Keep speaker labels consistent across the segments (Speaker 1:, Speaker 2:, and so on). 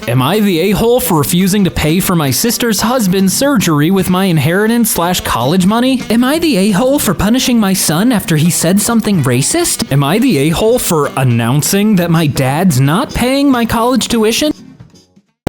Speaker 1: Am I the a-hole for refusing to pay for my sister's husband's surgery with my inheritance/college money? Am I the a-hole for punishing my son after he said something racist? Am I the a-hole for announcing that my dad's not paying my college tuition?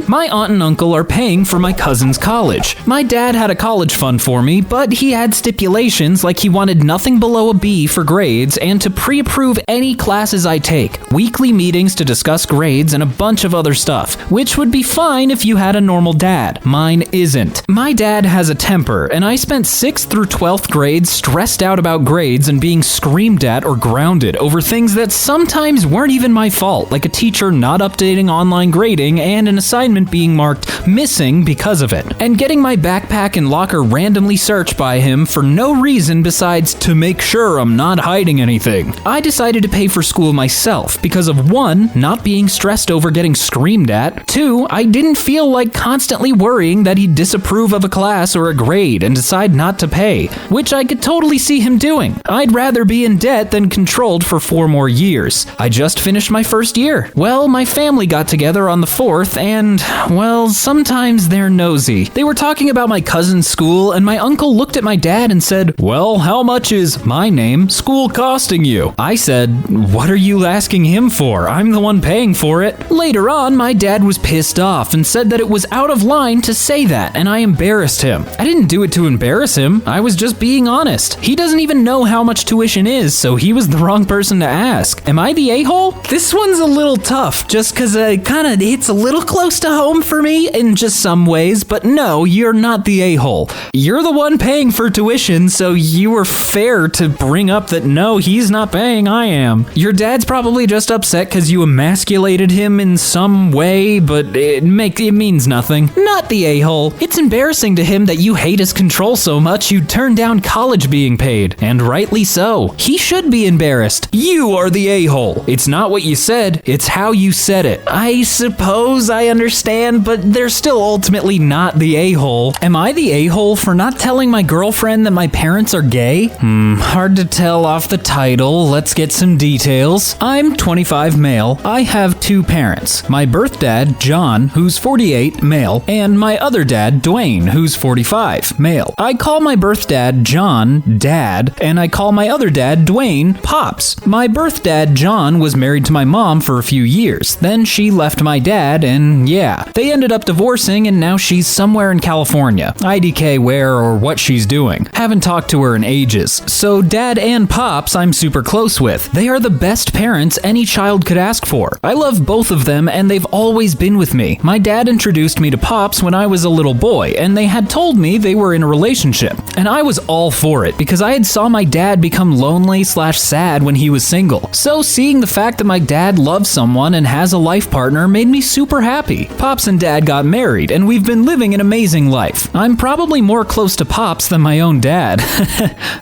Speaker 1: My aunt and uncle are paying for my cousin's college. My dad had a college fund for me, but he had stipulations like he wanted nothing below a B for grades and to pre-approve any classes I take, weekly meetings to discuss grades, and a bunch of other stuff, which would be fine if you had a normal dad. Mine isn't. My dad has a temper, and I spent 6th through 12th grades stressed out about grades and being screamed at or grounded over things that sometimes weren't even my fault, like a teacher not updating online grading and an assignment being marked missing because of it, and getting my backpack and locker randomly searched by him for no reason besides to make sure I'm not hiding anything. I decided to pay for school myself because of 1, not being stressed over getting screamed at, 2, I didn't feel like constantly worrying that he'd disapprove of a class or a grade and decide not to pay, which I could totally see him doing. I'd rather be in debt than controlled for 4 more years. I just finished my first year. Well, my family got together on the 4th and, well, sometimes they're nosy. They were talking about my cousin's school, and my uncle looked at my dad and said, "Well, how much is my name school costing you?" I said, "What are you asking him for? I'm the one paying for it." Later on, my dad was pissed off and said that it was out of line to say that, and I embarrassed him. I didn't do it to embarrass him. I was just being honest. He doesn't even know how much tuition is, so he was the wrong person to ask. Am I the a-hole? This one's a little tough, just because it kind of hits a little close to home for me in just some ways, but no, you're not the a-hole. You're the one paying for tuition, so you were fair to bring up that no, he's not paying, I am. Your dad's probably just upset because you emasculated him in some way, but it means nothing. Not the a-hole. It's embarrassing to him that you hate his control so much you turned down college being paid, and rightly so. He should be embarrassed. You are the a-hole. It's not what you said, it's how you said it. I suppose I understand, but they're still ultimately not the a-hole. Am I the a-hole for not telling my girlfriend that my parents are gay? Hard to tell off the title. Let's get some details. I'm 25 male. I have 2 parents. My birth dad, John, who's 48, male, and my other dad, Dwayne, who's 45, male. I call my birth dad, John, Dad, and I call my other dad, Dwayne, Pops. My birth dad, John, was married to my mom for a few years. Then she left my dad, and yeah, they ended up divorcing, and now she's somewhere in California. IDK where or what she's doing. Haven't talked to her in ages. So Dad and Pops I'm super close with. They are the best parents any child could ask for. I love both of them, and they've always been with me. My dad introduced me to Pops when I was a little boy, and they had told me they were in a relationship. And I was all for it, because I had saw my dad become lonely/sad when he was single. So seeing the fact that my dad loves someone and has a life partner made me super happy. Pops and Dad got married, and we've been living an amazing life. I'm probably more close to Pops than my own dad,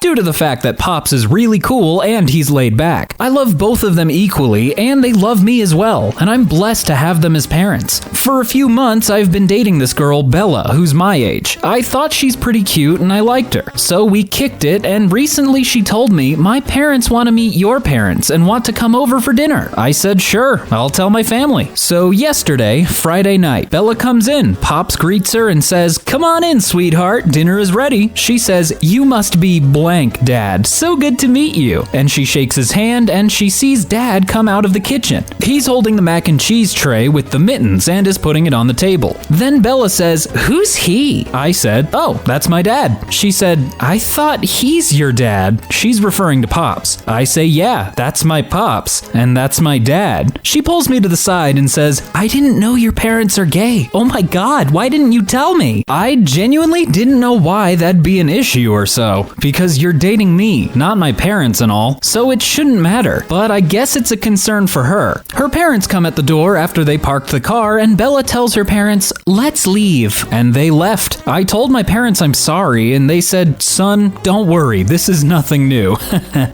Speaker 1: due to the fact that Pops is really cool and he's laid back. I love both of them equally, and they love me as well, and I'm blessed to have them as parents. For a few months, I've been dating this girl, Bella, who's my age. I thought she's pretty cute and I liked her, so we kicked it, and recently she told me, "My parents want to meet your parents and want to come over for dinner." I said, "Sure, I'll tell my family." So yesterday, Friday night, Bella comes in. Pops greets her and says, "Come on in, sweetheart, dinner is ready." She says, "You must be blank, Dad. So good to meet you." And she shakes his hand, and she sees Dad come out of the kitchen. He's holding the mac and cheese tray with the mittens and is putting it on the table. Then Bella says, "Who's he?" I said, "Oh, that's my dad." She said, "I thought he's your dad." She's referring to Pops. I say, "Yeah, that's my Pops, and that's my dad." She pulls me to the side and says, "I didn't know your parents are gay. Oh my God, why didn't you tell me?" I genuinely didn't know why that'd be an issue or so, because you're dating me, not my parents and all, so it shouldn't matter. But I guess it's a concern for her. Her parents come at the door after they parked the car, and Bella tells her parents, "Let's leave." And they left. I told my parents I'm sorry, and they said, "Son, don't worry, this is nothing new."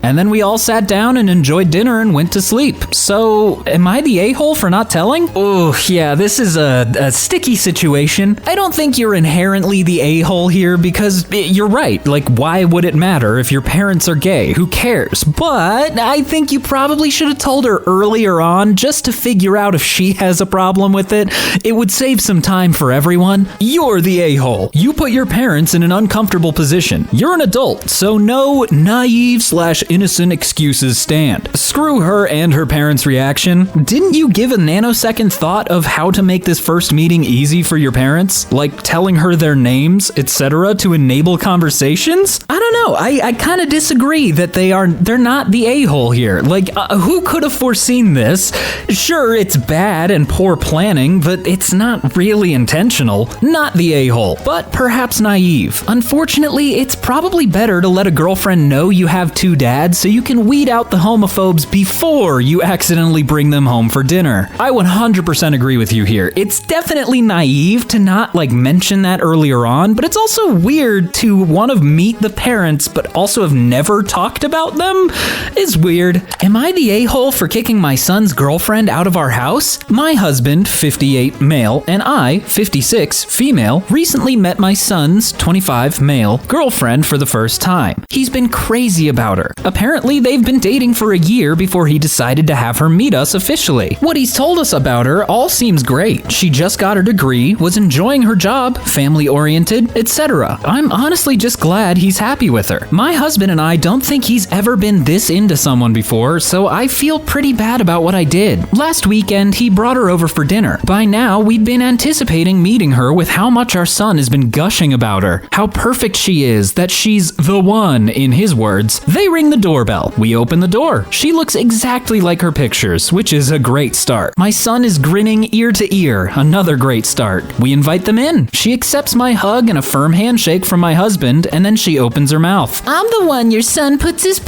Speaker 1: And then we all sat down and enjoyed dinner and went to sleep. So, am I the a-hole for not telling? Oh, yeah, this is is a sticky situation. I don't think you're inherently the a-hole here because you're right. Like, why would it matter if your parents are gay? Who cares? But I think you probably should have told her earlier on just to figure out if she has a problem with it. It would save some time for everyone. You're the a-hole. You put your parents in an uncomfortable position. You're an adult, so no naive/innocent excuses stand. Screw her and her parents' reaction. Didn't you give a nanosecond thought of how to make this first meeting easy for your parents? Like telling her their names, etc. to enable conversations? I don't know. I kind of disagree that they're not the a-hole here. Like, who could have foreseen this? Sure, it's bad and poor planning, but it's not really intentional. Not the a-hole, but perhaps naive. Unfortunately, it's probably better to let a girlfriend know you have two dads so you can weed out the homophobes before you accidentally bring them home for dinner. I 100% agree with you here. It's definitely naive to not mention that earlier on, but it's also weird to want to meet the parents but also have never talked about them. It's weird. Am I the a-hole for kicking my son's girlfriend out of our house? My husband, 58 male, and I, 56 female, recently met my son's 25 male girlfriend for the first time. He's been crazy about her. Apparently, they've been dating for a year before he decided to have her meet us officially. What he's told us about her all seems great. She just got her degree, was enjoying her job, family-oriented, etc. I'm honestly just glad he's happy with her. My husband and I don't think he's ever been this into someone before, so I feel pretty bad about what I did. Last weekend, he brought her over for dinner. By now, we'd been anticipating meeting her with how much our son has been gushing about her, how perfect she is, that she's the one, in his words. They ring the doorbell. We open the door. She looks exactly like her pictures, which is a great start. My son is grinning ear to ear, another great start. We invite them in. She accepts my hug and a firm handshake from my husband, and then she opens her mouth. I'm the one your son puts his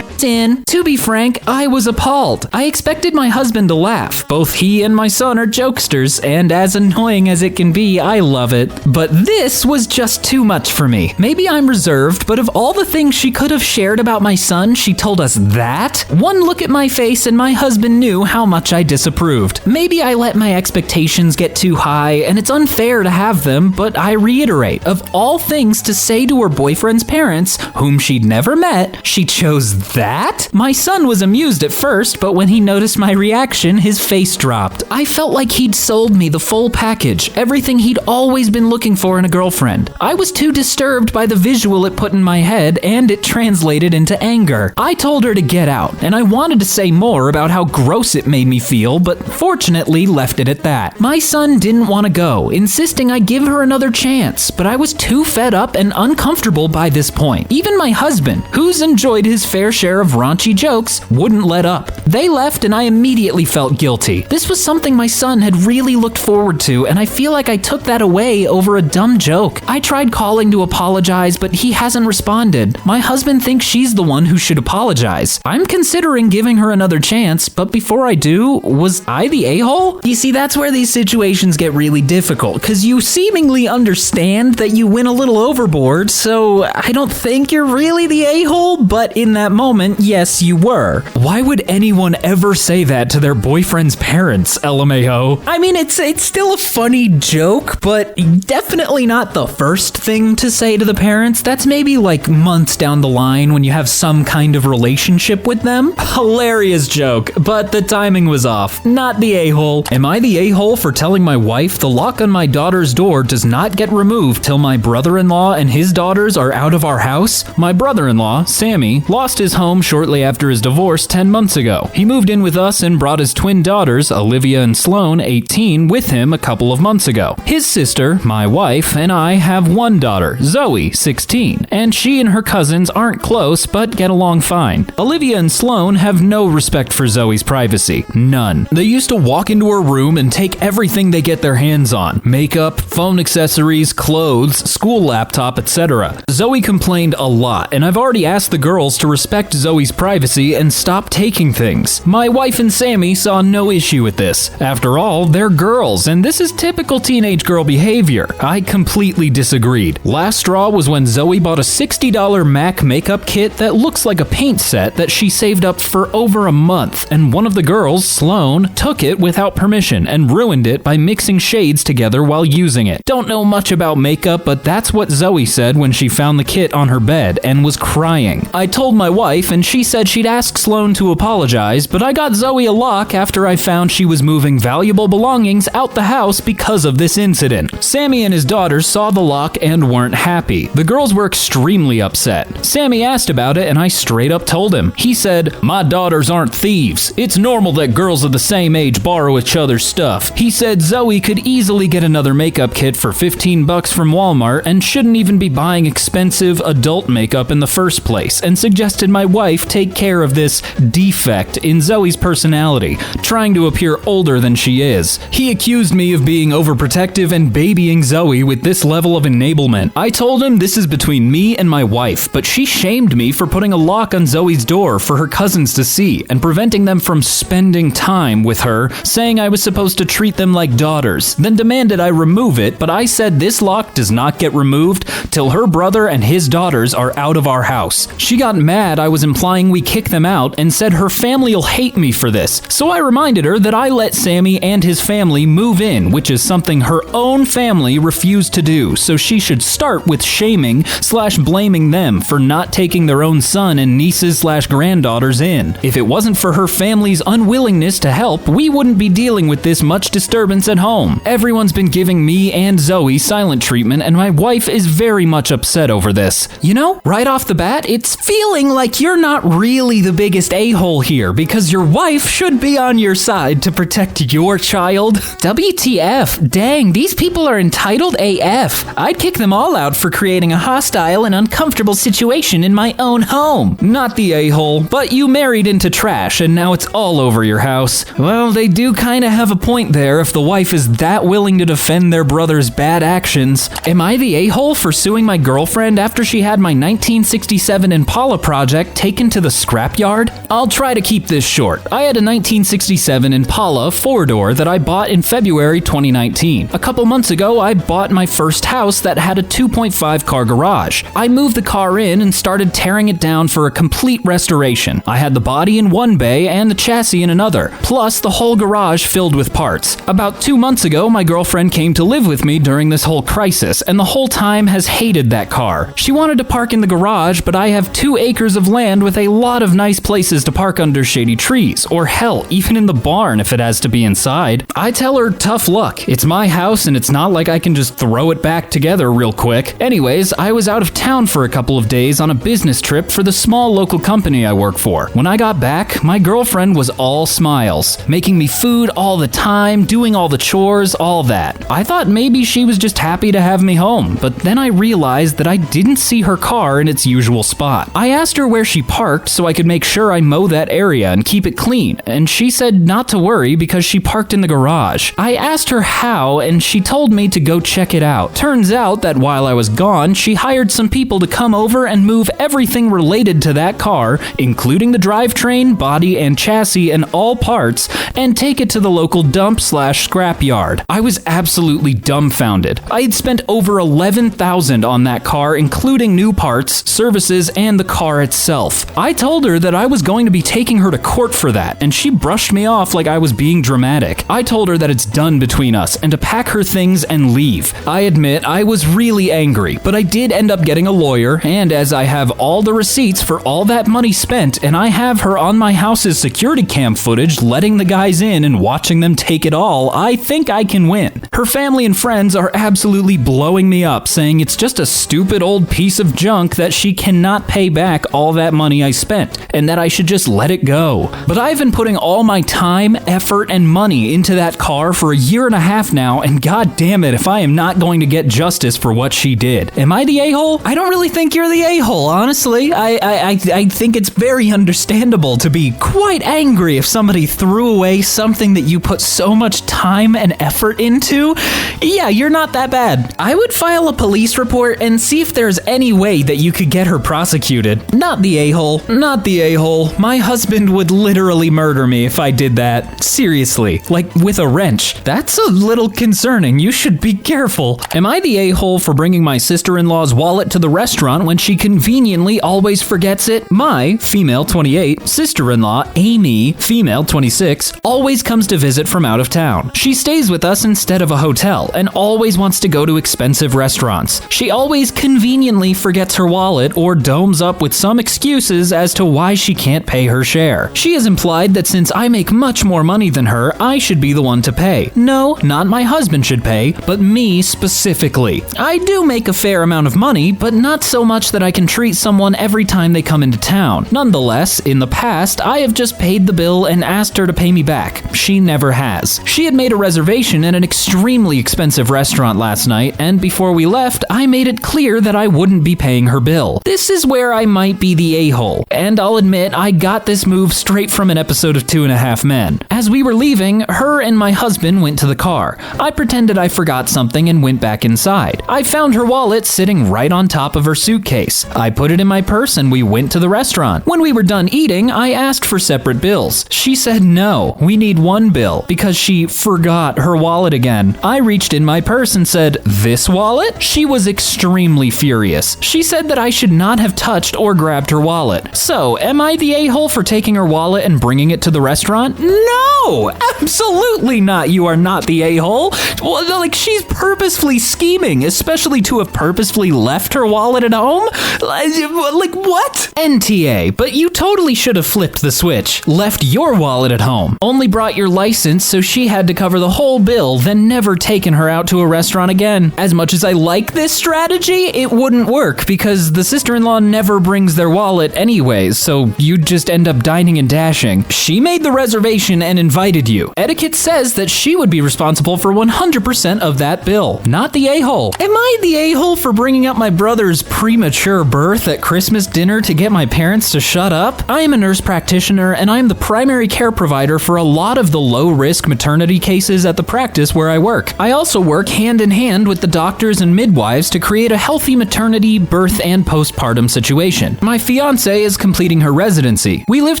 Speaker 1: in. To be frank, I was appalled. I expected my husband to laugh. Both he and my son are jokesters, and as annoying as it can be, I love it. But this was just too much for me. Maybe I'm reserved, but of all the things she could have shared about my son, she told us that? One look at my face and my husband knew how much I disapproved. Maybe I let my expectations get too high, and it's unfair to have them, but I reiterate, of all things to say to her boyfriend's parents, whom she'd never met, she chose that? My son was amused at first, but when he noticed my reaction, his face dropped. I felt like he'd sold me the full package, everything he'd always been looking for in a girlfriend. I was too disturbed by the visual it put in my head, and it translated into anger. I told her to get out, and I wanted to say more about how gross it made me feel, but fortunately left it at that. My son didn't want to go, insisting I give her another chance, but I was too fed up and uncomfortable by this point. Even my husband, who's enjoyed his fair share of raunchy jokes, wouldn't let up. They left and I immediately felt guilty. This was something my son had really looked forward to, and I feel like I took that away over a dumb joke. I tried calling to apologize, but he hasn't responded. My husband thinks she's the one who should apologize. I'm considering giving her another chance, but before I do, was I the a-hole? You see, that's where these situations get really difficult, because you seemingly understand that you went a little overboard, so I don't think you're really the a-hole, but in that moment, yes, you were. Why would anyone ever say that to their boyfriend's parents, LMAO? I mean, it's still a funny joke, but definitely not the first thing to say to the parents. That's maybe like months down the line when you have some kind of relationship with them. Hilarious joke, but the timing was off. Not the a-hole. Am I the a-hole for telling my wife the lock on my daughter's door does not get removed till my brother-in-law and his daughters are out of our house? My brother-in-law, Sammy, lost his home shortly after his divorce 10 months ago. He moved in with us and brought his twin daughters, Olivia and Sloane, 18, with him a couple of months ago. His sister, my wife, and I have one daughter, Zoe, 16, and she and her cousins aren't close but get along fine. Olivia and Sloane have no respect for Zoe's privacy. None. They used to walk into her room and take everything they get their hands on. Makeup, phone accessories, clothes, school laptop, etc. Zoe complained a lot, and I've already asked the girls to respect Zoe's privacy and stop taking things. My wife and Sammy saw no issue with this. After all, they're girls, and this is typical teenage girl behavior. I completely disagreed. Last straw was when Zoe bought a $60 MAC makeup kit that looks like a paint set that she saved up for over a month, and one of the girls, Sloane, took it without permission and ruined it by mixing shades together while using it. Don't know much about makeup, but that's what Zoe said when she found the kit on her bed and was crying. I told my wife and she said she'd ask Sloan to apologize, but I got Zoe a lock after I found she was moving valuable belongings out the house because of this incident. Sammy and his daughters saw the lock and weren't happy. The girls were extremely upset. Sammy asked about it and I straight up told him. He said, "My daughters aren't thieves. It's normal that girls of the same age borrow each other's stuff." He said Zoe could easily get another makeup kit for $15 from Walmart and shouldn't even be buying expensive adult makeup in the first place, and suggested my wife take care of this defect in Zoe's personality, trying to appear older than she is. He accused me of being overprotective and babying Zoe with this level of enablement. I told him this is between me and my wife, but she shamed me for putting a lock on Zoe's door for her cousins to see and preventing them from spending time with her, saying I was supposed to treat them like daughters, then demanded I remove it, but I said this lock does not get removed till her brother and his daughters are out of our house. She got mad I was implying we kick them out and said her family'll hate me for this, so I reminded her that I let Sammy and his family move in, which is something her own family refused to do, so she should start with shaming/blaming them for not taking their own son and nieces/granddaughters in. If it wasn't for her family's unwillingness to help, we wouldn't be dealing with this much disturbance at home. Everyone's been giving me and Zoe silent treatment, and my wife is very much upset over this. You know, right off the bat, it's feeling like you're not really the biggest a-hole here, because your wife should be on your side to protect your child. WTF, dang, these people are entitled AF. I'd kick them all out for creating a hostile and uncomfortable situation in my own home. Not the a-hole, but you married into trash and now it's all over your house. Well, they do kinda have a point there if the wife is that willing to defend their brother's bad actions. Am I the a-hole for suing my girlfriend after she had my 1967 Impala project taken to the scrapyard? I'll try to keep this short. I had a 1967 Impala 4-door that I bought in February 2019. A couple months ago, I bought my first house that had a 2.5 car garage. I moved the car in and started tearing it down for a complete restoration. I had the body in one bay and the chassis in another, plus the whole garage filled with parts. About 2 months ago, my girlfriend came to live with me during this whole crisis, and the whole time has hated that car. She wanted to park in the garage, but I have 2 acres of land with a lot of nice places to park under shady trees, or hell, even in the barn if it has to be inside. I tell her tough luck. It's my house and it's not like I can just throw it back together real quick. Anyways, I was out of town for a couple of days on a business trip for the small local company I work for. When I got back, my girlfriend was all smiles, making me food all the time, doing all the chores, all that. I thought maybe she was just happy to have me home, but then I realized that I didn't see her car in its usual spot. I asked her where she parked so I could make sure I mow that area and keep it clean, and she said not to worry because she parked in the garage. I asked her how, and she told me to go check it out. Turns out that while I was gone, she hired some people to come over and move everything related to that car, including the drivetrain, body, and chassis and all parts, and take it to the local dump/scrap yard. I was absolutely dumbfounded. I had spent over $11,000 on that car, including new parts, services, and the car itself. I told her that I was going to be taking her to court for that, and she brushed me off like I was being dramatic. I told her that it's done between us and to pack her things and leave. I admit I was really angry, but I did end up getting a lawyer, and as I have all the receipts for all that money spent, and I have her on my house's security cam footage letting the guys in and watching them take it all, I think I can win. Her family and friends are absolutely blowing me up, saying it's just a stupid old piece of junk that she cannot pay back all that money I spent, and that I should just let it go. But I've been putting all my time, effort, and money into that car for a year and a half now, and god damn it if I am not going to get justice for what she did. Am I the a-hole? I don't really think you're the a-hole, honestly. I think it's very understandable to be quite angry if somebody threw away something that you put so much time and effort into. you, yeah, you're not that bad. I would file a police report and see if there's any way that you could get her prosecuted. Not the a-hole. Not the a-hole. My husband would literally murder me if I did that. Seriously. Like, with a wrench. That's a little concerning. You should be careful. Am I the a-hole for bringing my sister-in-law's wallet to the restaurant when she conveniently always forgets it? My, female 28, sister-in-law, Amy, female 26, always comes to visit from out of town. She stays with us instead of a hotel and always wants to go to expensive restaurants. She always conveniently forgets her wallet or domes up with some excuses as to why she can't pay her share. She has implied that since I make much more money than her, I should be the one to pay. No, not my husband should pay, but me specifically. I do make a fair amount of money, but not so much that I can treat someone every time they come into town. Nonetheless, in the past, I have just paid the bill and asked her to pay me back. She never has. She had made a reservation at an extremely expensive restaurant last night, and before we left, I made it clear that I wouldn't be paying her bill. This is where I might be the a-hole, and I'll admit I got this move straight from an episode of 2.5 Men. As we were leaving, her and my husband went to the car. I pretended I forgot something and went back inside. I found her wallet sitting right on top of her suitcase. I put it in my purse and we went to the restaurant. When we were done eating, I asked for separate bills. She said no, we need one bill, because she forgot her wallet again. I reached in my purse and said, "This wallet?" She was extremely furious. She said that I should not have touched or grabbed her wallet. So, am I the a-hole for taking her wallet and bringing it to the restaurant? No, absolutely not. You are not the a-hole. Well, like, she's purposefully scheming, especially to have purposefully left her wallet at home. Like, what? NTA, but you totally should have flipped the switch. Left your wallet at home. Only brought your license, so she had to cover the whole bill, then never taken her out to a restaurant again. As much as I like this strategy, it wouldn't work because the sister-in-law never brings their wallet anyways, so you'd just end up dining and dashing. She made the reservation and invited you. Etiquette says that she would be responsible for 100% of that bill, not the a-hole. Am I the a-hole for bringing up my brother's premature birth at Christmas dinner to get my parents to shut up? I am a nurse practitioner and I am the primary care provider for a lot of the low-risk maternity cases at the practice where I work. I also work hand in hand with the doctors and midwives to create a healthy maternity, birth, and postpartum situation. My fiance is completing her residency. We live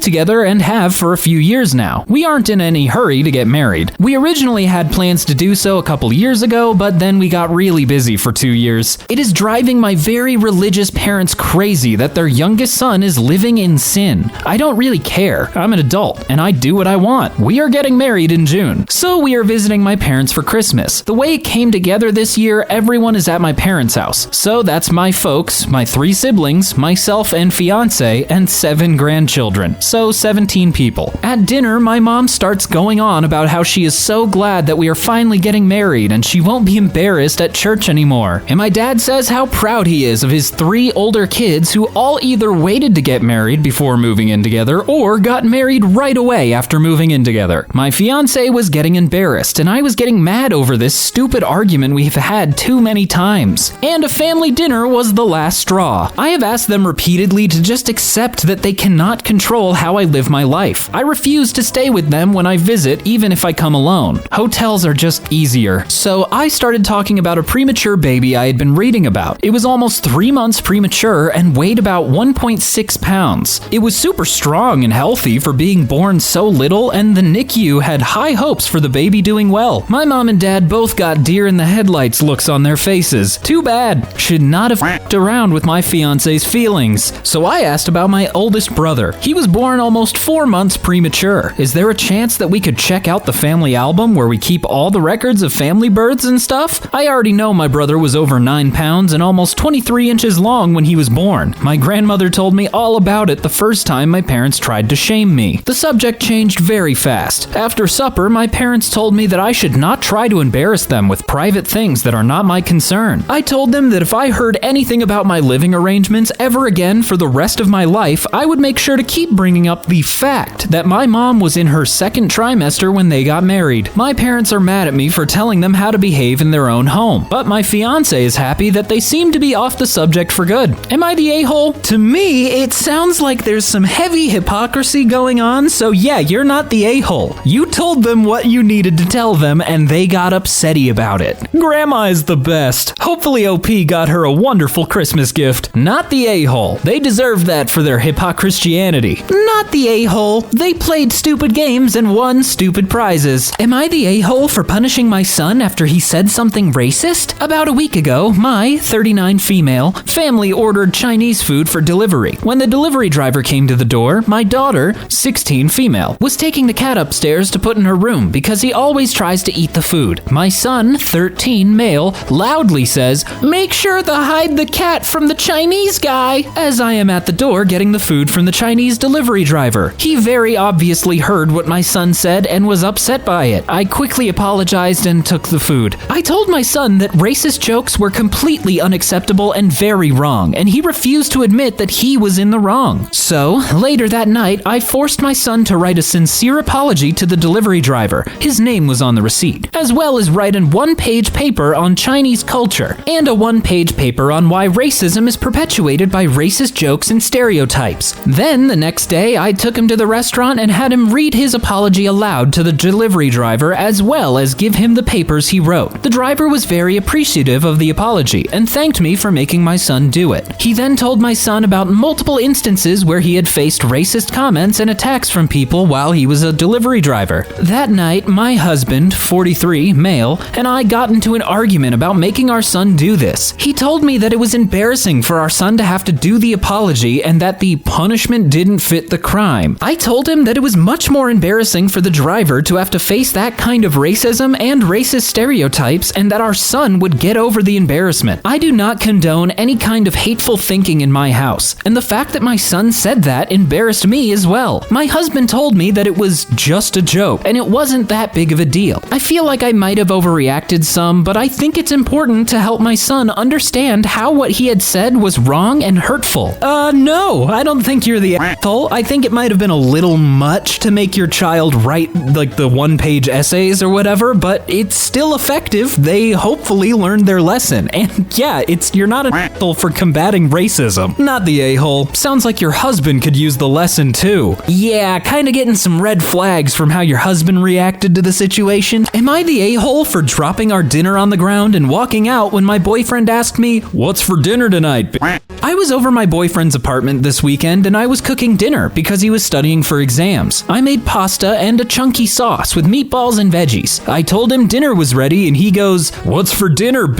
Speaker 1: together and have for a few years now. We aren't in any hurry to get married. We originally had plans to do so a couple years ago, but then we got really busy for 2 years. It is driving my very religious parents crazy that their youngest son is living in sin. I don't really care. I'm an adult, and I do what I want. We are getting married in June, so we are visiting my parents for Christmas. The way it came together this year, everyone is at my parents' house. So that's my folks, my 3 siblings, myself and fiance, and 7 grandchildren. So 17 people. At dinner, my mom starts going on about how she is so glad that we are finally getting married and she won't be embarrassed at church anymore. And my dad says how proud he is of his 3 older kids who all either waited to get married before moving in together or got married right away after moving in together. My fiance was getting embarrassed and I was getting mad over this stupid argument we've had too many times. And a family dinner was the last straw. I have asked them repeatedly to just accept that they cannot control how I live my life. I refuse to stay with them when I visit, even if I come alone. Hotels are just easier. So I started talking about a premature baby I had been reading about. It was almost 3 months premature and weighed about 1.6 pounds. It was super strong and healthy for being born so little, and the NICU had high hopes for the baby doing well. My mom and dad both got deer in the headlights looks on their faces. Too bad. Should not have f***ed around with my fiance's feelings. So I asked about my oldest brother. He was born almost 4 months premature. Is there a chance that we could check out the family album where we keep all the records of family births and stuff? I already know my brother was over 9 pounds and almost 23 inches long when he was born. My grandmother told me all about it the first time my parents tried to shame me. The subject changed very fast. After supper, my parents told me that I should not try to embarrass them with private things that are not my concern. I told them that if I heard anything about my living arrangements ever again for the rest of my life, I would make sure to keep bringing up the fact that my mom was in her 2nd trimester when they got married. My parents are mad at me for telling them how to behave in their own home, but my fiance is happy that they seem to be off the subject for good. Am I the a-hole? To me, it sounds like there's some heavy hypocrisy going on, so yeah, you're not the a-hole. You told them what you needed to tell them and they got upsetty about it. Grandma is the best. Hopefully OP got her a wonderful Christmas gift. Not the a-hole. They deserved that for their hip-hop-Christianity. Not the a-hole. They played stupid games and won stupid prizes. Am I the a-hole for punishing my son after he said something racist? About a week ago, my 39 female family ordered Chinese food for delivery. When the delivery driver came to the door, my daughter, 16 female, was taking the cat upstairs to put in her room because he always tries to eat the food. My son, 13 male, loudly says, "Make sure to hide the cat from the Chinese guy," as I am at the door getting the food from the Chinese delivery driver. He very obviously heard what my son said and was upset by it. I quickly apologized and took the food. I told my son that racist jokes were completely unacceptable and very wrong, and he refused to admit that he was in the wrong. So, later that night, I forced my son to write a sincere apology to the delivery driver. His name was on the receipt, as well as write a one-page paper on Chinese culture, and a one-page paper on why racism is perpetuated by racist jokes and stereotypes. Then, the next day, I took him to the restaurant and had him read his apology aloud to the delivery driver, as well as give him the papers he wrote. The driver was very appreciative of the apology and thanked me for making my son do it. He then told my son about multiple instances where he had faced racist comments and attacks from people while he was a delivery driver. That night, my husband, 43, male, and I got into an argument about making our son do this. He told me that it was embarrassing for our son to have to do the apology and that the punishment didn't fit the crime. I told him that it was much more embarrassing for the driver to have to face that kind of racism and racist stereotypes, and that our son would get over the embarrassment. I do not condone any kind of hateful thinking in my house, and the fact that my son said that embarrassed me as well. My husband told me that it was just a joke, and it wasn't that big of a deal. I feel like I might have overreacted some, but I think it's important to help my son understand how what he had said was wrong and hurtful. No, I don't think you're the asshole. I think it might have been a little much to make your child write, like, the one-page essays or whatever, but it's still effective. They hopefully learned their lesson. And yeah, you're not an asshole for combating racism. Not the a-hole. Sounds like your husband could use the lesson too. Yeah, kinda getting some red flags from how your husband reacted to the situation. Am I the a-hole for dropping our dinner on the ground and walking out when my boyfriend asked me, "What's for dinner tonight?" I was over my boyfriend's apartment this weekend and I was cooking dinner because he was studying for exams. I made pasta and a chunky sauce with meatballs and veggies. I told him dinner was ready and he goes, "What's for dinner,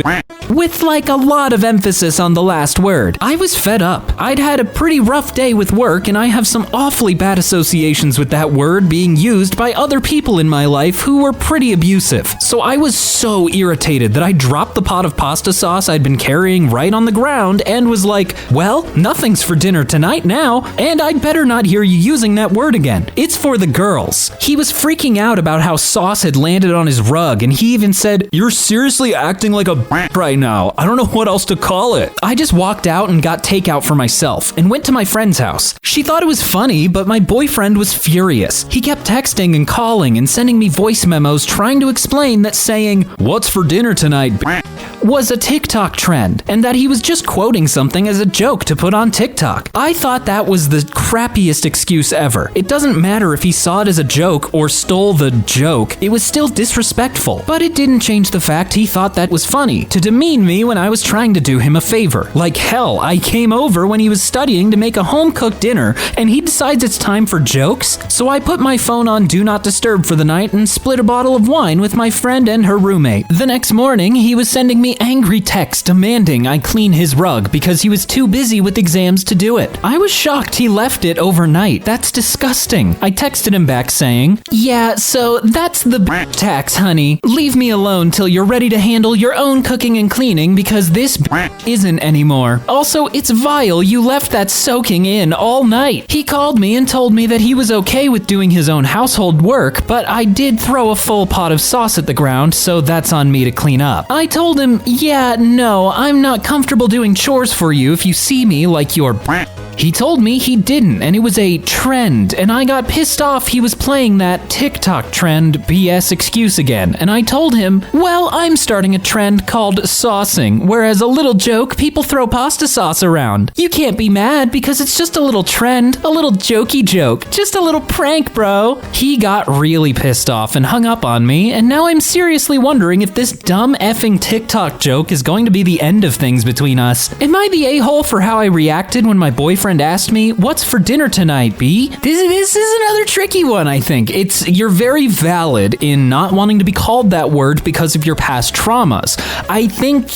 Speaker 1: with like a lot of emphasis on the last word. I was fed up. I'd had a pretty rough day with work and I have some awfully bad associations with that word being used by other people in my life who were pretty abusive. So I was so irritated that I dropped the pot of pasta sauce I'd been carrying right on the ground and was like, "Well, nothing's for dinner tonight now, and I'd better not hear you using that word again. It's for the girls." He was freaking out about how sauce had landed on his rug, and he even said, "You're seriously acting like a right now. I don't know what else to call it." I just walked out and got takeout for myself and went to my friend's house. She thought it was funny, but my boyfriend was furious. He kept texting and calling and sending me voice memos trying to explain that saying, "What's for dinner tonight?" was a TikTok trend, and that he was just quoting something as a joke to put on TikTok. I thought that was the crappiest excuse ever. It doesn't matter if he saw it as a joke or stole the joke, it was still disrespectful. But it didn't change the fact he thought that was funny, to demean me when I was trying to do him a favor. Like hell, I came over when he was studying to make a home-cooked dinner, and he decides it's time for jokes? So I put my phone on Do Not Disturb for the night and split a bottle of wine with my friend and her roommate. The next morning, he was sending me angry texts demanding I clean his rug because he was too busy with exams to do it. I was shocked he left it overnight. That's disgusting. I texted him back saying, "Yeah, so that's the tax, honey. Leave me alone till you're ready to handle your own cooking and cleaning because this isn't anymore. Also, it's vile you left that soaking in all night." He called me and told me that he was okay with doing his own household work, but I did throw a full pot of sauce at the ground, so that's on me to clean up. I told him, "Yeah, no, I'm not comfortable doing chores for you if you see me like you're He told me he didn't, and it was a trend, and I got pissed off he was playing that TikTok trend BS excuse again, and I told him, well, I'm starting a trend called saucing, where as a little joke, people throw pasta sauce around. You can't be mad because it's just a little trend, a little jokey joke, just a little prank, bro. He got really pissed off and hung up on me, and now I'm seriously wondering if this dumb effing TikTok joke is going to be the end of things between us. Am I the a-hole for how I reacted when my boyfriend asked me, what's for dinner tonight, B? This is another tricky one, I think. You're very valid in not wanting to be called that word because of your past traumas. I think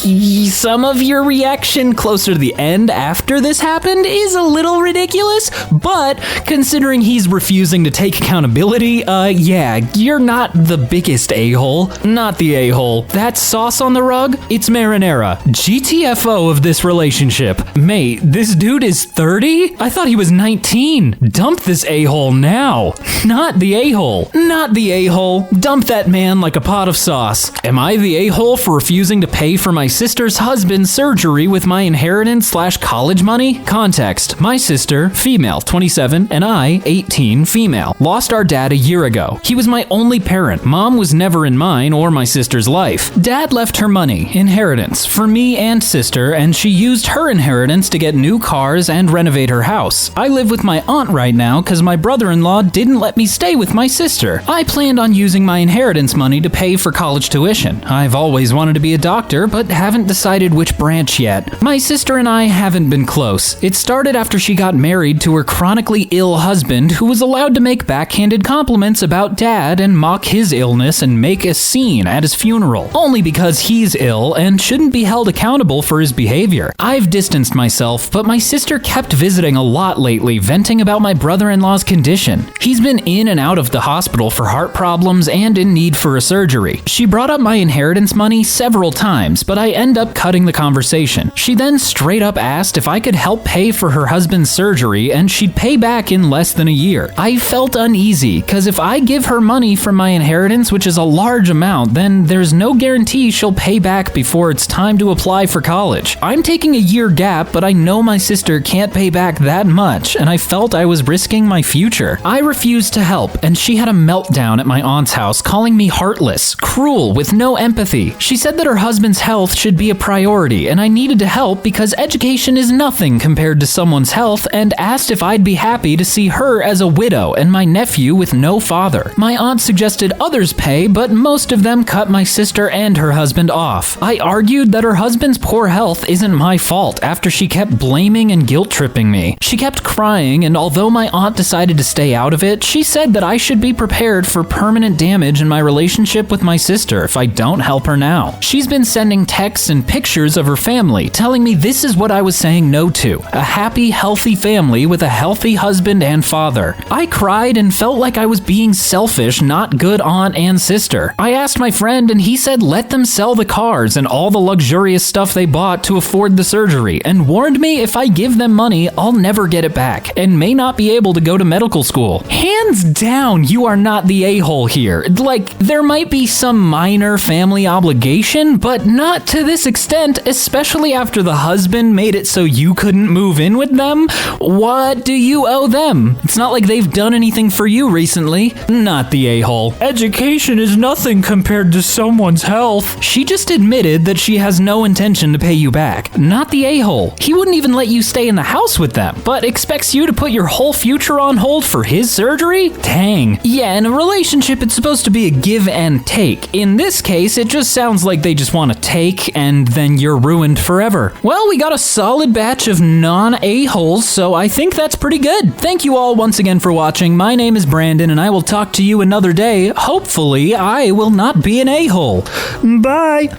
Speaker 1: some of your reaction closer to the end after this happened is a little ridiculous, but considering he's refusing to take accountability, yeah, you're not the biggest a-hole. Not the a-hole. That sauce on the rug? It's marinara. GTFO of this relationship. Mate, this dude is 30? I thought he was 19. Dump this a-hole now. Not the a-hole. Not the a-hole. Dump that man like a pot of sauce. Am I the a-hole for refusing to pay for my sister's husband's surgery with my inheritance/college money? Context. My sister, female, 27, and I, 18, female. Lost our dad a year ago. He was my only parent. Mom was never in mine or my sister's life. Dad left her money, inheritance, for me and sister, and she used her inheritance to get new cars and renovate her house. I live with my aunt right now because my brother-in-law didn't let me stay with my sister. I planned on using my inheritance money to pay for college tuition. I've always wanted to be a doctor, but haven't decided which branch yet. My sister and I haven't been close. It started after she got married to her chronically ill husband, who was allowed to make backhanded compliments about dad and mock his illness and make a scene at his funeral, only because he's ill and shouldn't be held accountable for his behavior. I've distanced myself, but my sister kept visiting a lot lately, venting about my brother-in-law's condition. He's been in and out of the hospital for heart problems and in need for a surgery. She brought up my inheritance money several times, but I end up cutting the conversation. She then straight up asked if I could help pay for her husband's surgery and she'd pay back in less than a year. I felt uneasy, because if I give her money from my inheritance, which is a large amount, then there's no guarantee she'll pay back before it's time to apply for college. I'm taking a year gap, but I know my sister can't pay back that much, and I felt I was risking my future. I refused to help, and she had a meltdown at my aunt's house, calling me heartless, cruel, with no empathy. She said that her husband's health should be a priority, and I needed to help because education is nothing compared to someone's health, and asked if I'd be happy to see her as a widow and my nephew with no father. My aunt suggested others pay, but most of them cut my sister and her husband off. I argued that her husband's poor health isn't my fault after she kept blaming and guilt-tripping me. She kept crying, and although my aunt decided to stay out of it, she said that I should be prepared for permanent damage in my relationship with my sister if I don't help her now. She's been sending texts and pictures of her family, telling me this is what I was saying no to: a happy, healthy family with a healthy husband and father. I cried and felt like I was being selfish, not good aunt and sister. I asked my friend, and he said let them sell the cars and all the luxurious stuff they bought to afford the surgery, and warned me if I give them money, I'll never get it back, and may not be able to go to medical school. Hands down, you are not the a-hole here. Like, there might be some minor family obligation, but not to this extent, especially after the husband made it so you couldn't move in with them. What do you owe them? It's not like they've done anything for you recently. Not the a-hole. Education is nothing compared to someone's health. She just admitted that she has no intention to pay you back. Not the a-hole. He wouldn't even let you stay in the house with them, but expects you to put your whole future on hold for his surgery? Dang. Yeah, in a relationship, it's supposed to be a give and take. In this case, it just sounds like they just want to take, and then you're ruined forever. Well, we got a solid batch of non-a-holes, so I think that's pretty good. Thank you all once again for watching. My name is Brandon, and I will talk to you another day. Hopefully, I will not be an a-hole. Bye.